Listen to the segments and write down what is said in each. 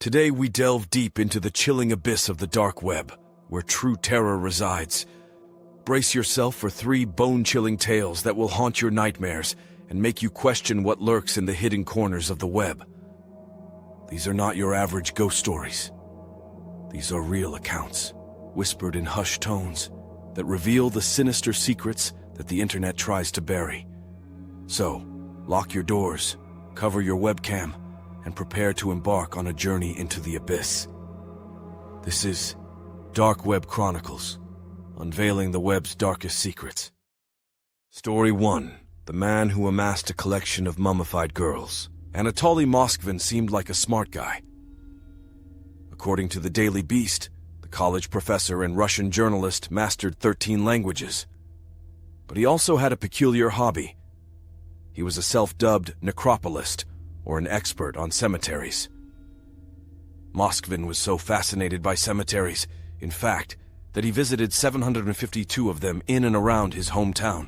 Today we delve deep into the chilling abyss of the dark web, where true terror resides. Brace yourself for 3 bone-chilling tales that will haunt your nightmares and make you question what lurks in the hidden corners of the web. These are not your average ghost stories. These are real accounts, whispered in hushed tones, that reveal the sinister secrets that the internet tries to bury. So, lock your doors, cover your webcam, and prepare to embark on a journey into the abyss. This is Dark Web Chronicles, unveiling the web's darkest secrets. Story 1. The man who amassed a collection of mummified girls. Anatoly Moskvin seemed like a smart guy. According to the Daily Beast, the college professor and Russian journalist mastered 13 languages. But he also had a peculiar hobby. He was a self-dubbed necropolist, or an expert on cemeteries. Moskvin was so fascinated by cemeteries, in fact, that he visited 752 of them in and around his hometown.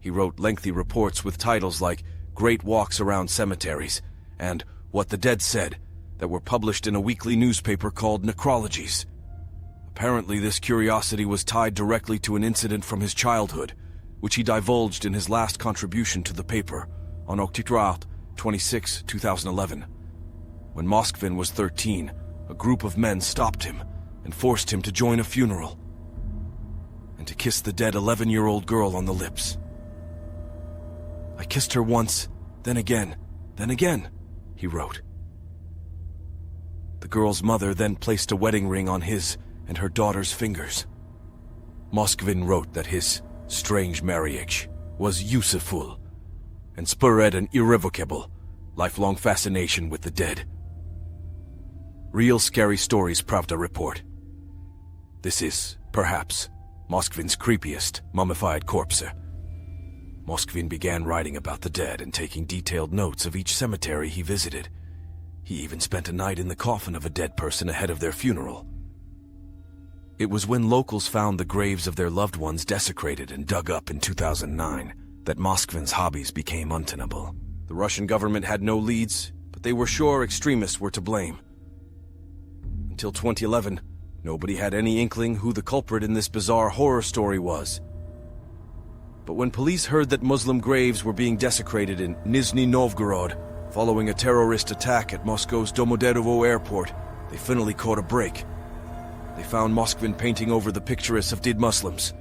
He wrote lengthy reports with titles like Great Walks Around Cemeteries and What the Dead Said that were published in a weekly newspaper called Necrologies. Apparently, this curiosity was tied directly to an incident from his childhood, which he divulged in his last contribution to the paper on October 26, 2011. When Moskvin was 13, a group of men stopped him and forced him to join a funeral and to kiss the dead 11-year-old girl on the lips. "I kissed her once, then again, he wrote. The girl's mother then placed a wedding ring on his and her daughter's fingers. Moskvin wrote that his strange marriage was useful and spurred an irrevocable, lifelong fascination with the dead. Real Scary Stories Pravda report. This is, perhaps, Moskvin's creepiest mummified corpse. Moskvin began writing about the dead and taking detailed notes of each cemetery he visited. He even spent a night in the coffin of a dead person ahead of their funeral. It was when locals found the graves of their loved ones desecrated and dug up in 2009 that Moskvin's hobbies became untenable. The Russian government had no leads, but they were sure extremists were to blame. Until 2011, nobody had any inkling who the culprit in this bizarre horror story was. But when police heard that Muslim graves were being desecrated in Nizhny Novgorod following a terrorist attack at Moscow's Domodedovo airport, they finally caught a break. They found Moskvin painting over the pictures of dead Muslims.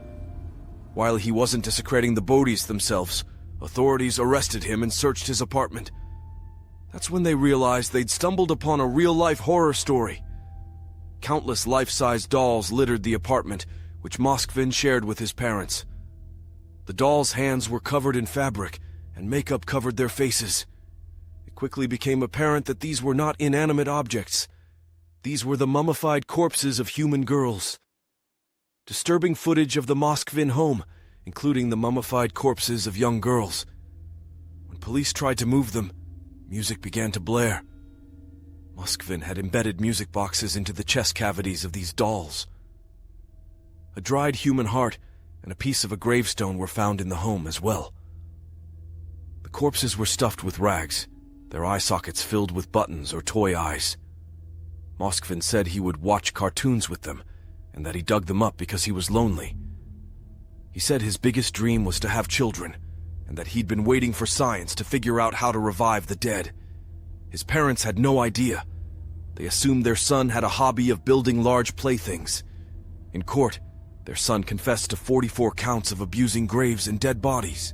While he wasn't desecrating the bodies themselves, authorities arrested him and searched his apartment. That's when they realized they'd stumbled upon a real-life horror story. Countless life-size dolls littered the apartment, which Moskvin shared with his parents. The dolls' hands were covered in fabric, and makeup covered their faces. It quickly became apparent that these were not inanimate objects. These were the mummified corpses of human girls. Disturbing footage of the Moskvin home, including the mummified corpses of young girls. When police tried to move them, music began to blare. Moskvin had embedded music boxes into the chest cavities of these dolls. A dried human heart and a piece of a gravestone were found in the home as well. The corpses were stuffed with rags, their eye sockets filled with buttons or toy eyes. Moskvin said he would watch cartoons with them, and that he dug them up because he was lonely. He said his biggest dream was to have children, and that he'd been waiting for science to figure out how to revive the dead. His parents had no idea. They assumed their son had a hobby of building large playthings. In court, their son confessed to 44 counts of abusing graves and dead bodies.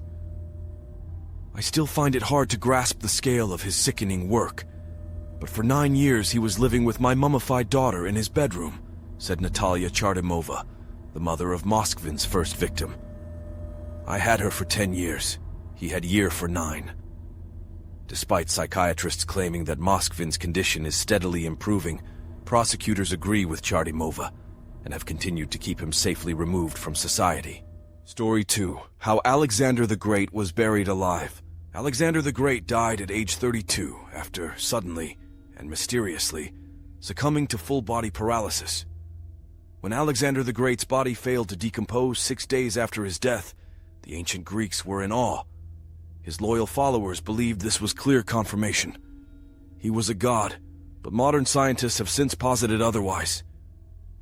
I still find it hard to grasp the scale of his sickening work. But for 9 years he was living with my mummified daughter in his bedroom, said Natalia Chardimova, the mother of Moskvin's first victim. I had her for 10 years. He had year for 9. Despite psychiatrists claiming that Moskvin's condition is steadily improving, prosecutors agree with Chardimova and have continued to keep him safely removed from society. Story 2. How Alexander the Great was buried alive. Alexander the Great died at age 32 after suddenly and mysteriously succumbing to full-body paralysis. When Alexander the Great's body failed to decompose 6 days after his death, the ancient Greeks were in awe. His loyal followers believed this was clear confirmation. He was a god, but modern scientists have since posited otherwise.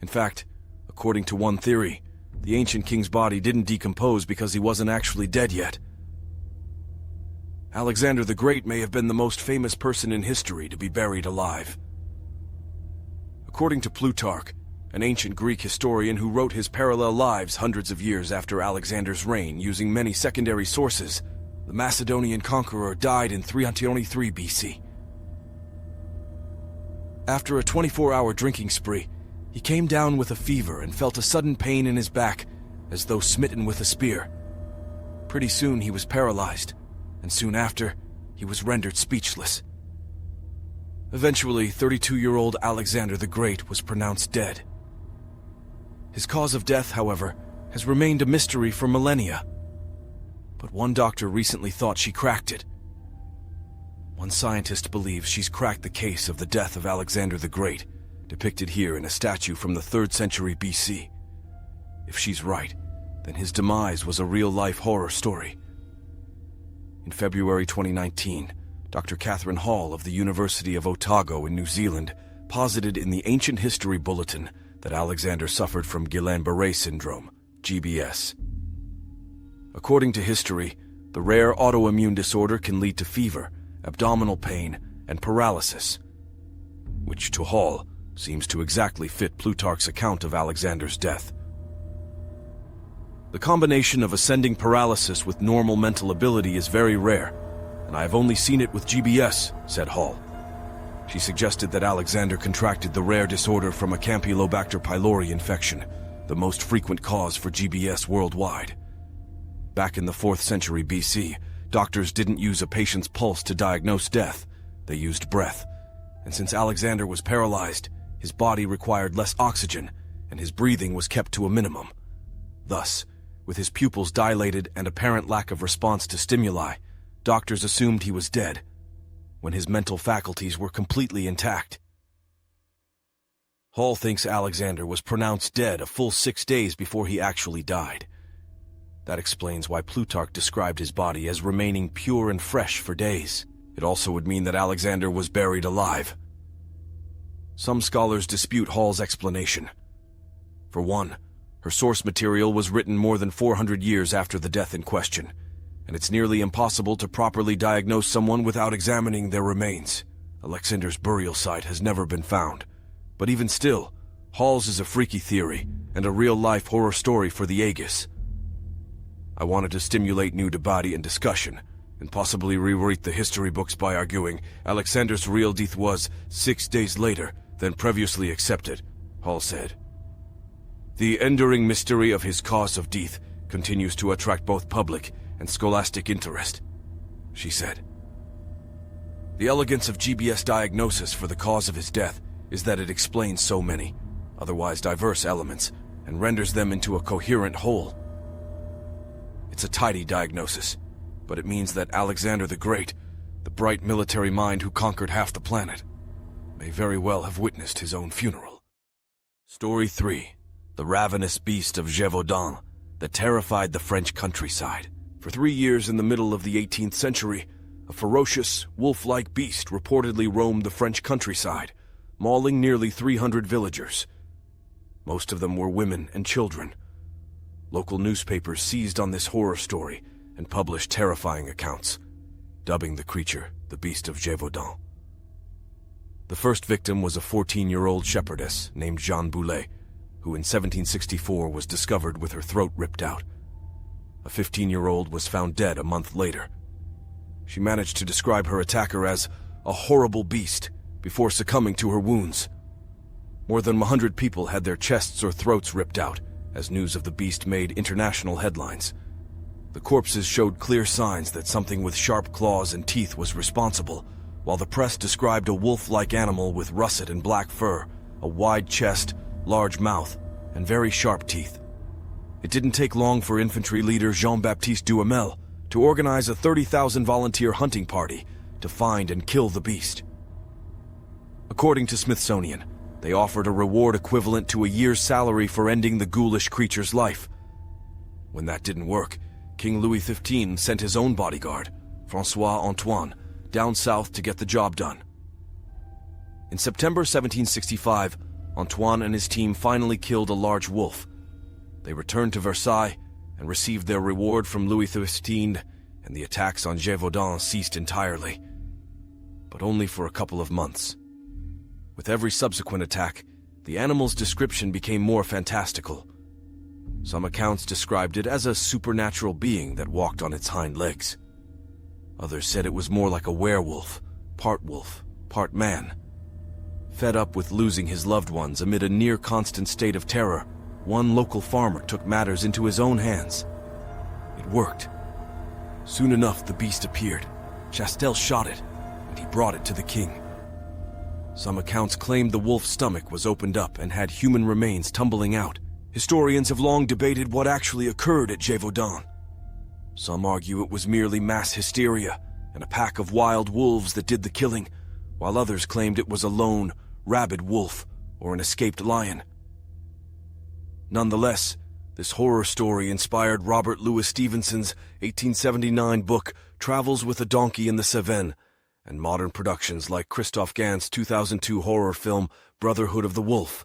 In fact, according to one theory, the ancient king's body didn't decompose because he wasn't actually dead yet. Alexander the Great may have been the most famous person in history to be buried alive. According to Plutarch, an ancient Greek historian who wrote his parallel lives hundreds of years after Alexander's reign using many secondary sources, the Macedonian conqueror died in 323 BC. After a 24-hour drinking spree, he came down with a fever and felt a sudden pain in his back, as though smitten with a spear. Pretty soon he was paralyzed, and soon after, he was rendered speechless. Eventually, 32-year-old Alexander the Great was pronounced dead. His cause of death, however, has remained a mystery for millennia. But one doctor recently thought she cracked it. One scientist believes she's cracked the case of the death of Alexander the Great, depicted here in a statue from the 3rd century BC. If she's right, then his demise was a real-life horror story. In February 2019, Dr. Catherine Hall of the University of Otago in New Zealand posited in the Ancient History Bulletin that Alexander suffered from Guillain-Barré syndrome, GBS. According to history, the rare autoimmune disorder can lead to fever, abdominal pain, and paralysis, which to Hall seems to exactly fit Plutarch's account of Alexander's death. The combination of ascending paralysis with normal mental ability is very rare, and I have only seen it with GBS, said Hall. She suggested that Alexander contracted the rare disorder from a Campylobacter pylori infection, the most frequent cause for GBS worldwide. Back in the 4th century BC, doctors didn't use a patient's pulse to diagnose death. They used breath. And since Alexander was paralyzed, his body required less oxygen, and his breathing was kept to a minimum. Thus, with his pupils dilated and apparent lack of response to stimuli, doctors assumed he was dead, when his mental faculties were completely intact. Hall thinks Alexander was pronounced dead a full 6 days before he actually died. That explains why Plutarch described his body as remaining pure and fresh for days. It also would mean that Alexander was buried alive. Some scholars dispute Hall's explanation. For one, her source material was written more than 400 years after the death in question, and it's nearly impossible to properly diagnose someone without examining their remains. Alexander's burial site has never been found. But even still, Hall's is a freaky theory and a real-life horror story for the aegis. I wanted to stimulate new debate and discussion, and possibly rewrite the history books by arguing Alexander's real death was 6 days later than previously accepted, Hall said. The enduring mystery of his cause of death continues to attract both public and scholastic interest, she said. The elegance of GBS diagnosis for the cause of his death is that it explains so many, otherwise diverse elements, and renders them into a coherent whole. It's a tidy diagnosis, but it means that Alexander the Great, the bright military mind who conquered half the planet, may very well have witnessed his own funeral. Story 3. The ravenous beast of Gévaudan that terrified the French countryside. For 3 years in the middle of the 18th century, a ferocious, wolf-like beast reportedly roamed the French countryside, mauling nearly 300 villagers. Most of them were women and children. Local newspapers seized on this horror story and published terrifying accounts, dubbing the creature the Beast of Gévaudan. The first victim was a 14-year-old shepherdess named Jeanne Boulet, who in 1764 was discovered with her throat ripped out. A 15-year-old was found dead a month later. She managed to describe her attacker as a horrible beast before succumbing to her wounds. More than 100 people had their chests or throats ripped out, as news of the beast made international headlines. The corpses showed clear signs that something with sharp claws and teeth was responsible, while the press described a wolf-like animal with russet and black fur, a wide chest, large mouth, and very sharp teeth. It didn't take long for infantry leader Jean-Baptiste Duhamel to organize a 30,000 volunteer hunting party to find and kill the beast. According to Smithsonian, they offered a reward equivalent to a year's salary for ending the ghoulish creature's life. When that didn't work, King Louis XV sent his own bodyguard, François Antoine, down south to get the job done. In September 1765, Antoine and his team finally killed a large wolf. They returned to Versailles and received their reward from Louis XIII, and the attacks on Gévaudan ceased entirely. But only for a couple of months. With every subsequent attack, the animal's description became more fantastical. Some accounts described it as a supernatural being that walked on its hind legs. Others said it was more like a werewolf, part man. Fed up with losing his loved ones amid a near-constant state of terror, one local farmer took matters into his own hands. It worked. Soon enough, the beast appeared. Chastel shot it, and he brought it to the king. Some accounts claimed the wolf's stomach was opened up and had human remains tumbling out. Historians have long debated what actually occurred at Gévaudan. Some argue it was merely mass hysteria and a pack of wild wolves that did the killing, while others claimed it was a lone, rabid wolf or an escaped lion. Nonetheless, this horror story inspired Robert Louis Stevenson's 1879 book Travels with a Donkey in the Cevennes, and modern productions like Christophe Gans' 2002 horror film Brotherhood of the Wolf.